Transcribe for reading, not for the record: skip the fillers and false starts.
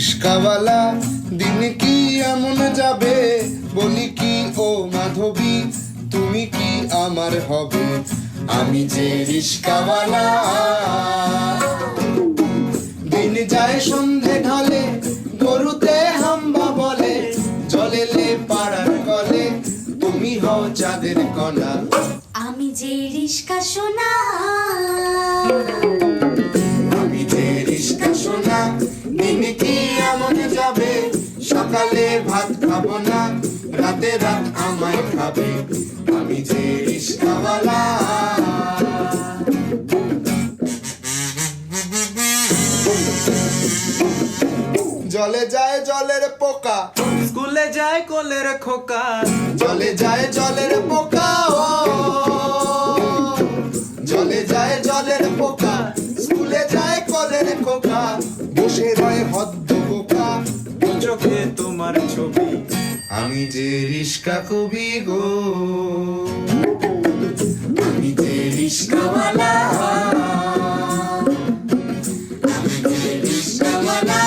রিস্কাওয়ালা দিন কি এমন যাবে, বলি কি ও মাধবী তুমি কি আমার হবে, আমি যে রিস্কাওয়ালা। দিন যায় সন্ধে ঢলে, গরুতে হাম্বা বলে, চলেলে পাড়ার কলে, তুমি হও চাঁদের কণা, আমি যে রিস্কা সোনা। আমি যে রিস্কা সোনা, দিন কি এমন যাবে, সকালে ভাত খাবো না, রাতে রাত আমায় খাবে, আমি যে রিস্কাওয়ালা। জলে যায় জলের পোকা, স্কুলে যায় কোলের খোকা, জলে যায় জলের পোকা, ও জলে যায় জলের পোকা, স্কুলে যায় কলের খোকা, বসে রয় হদ্দ বোকা, দু চোখে তোমার ছবি, আমি যে রিস্কা কবি গো, আমি যে রিস্কাওয়ালা, আমি যে রিস্কাওয়ালা।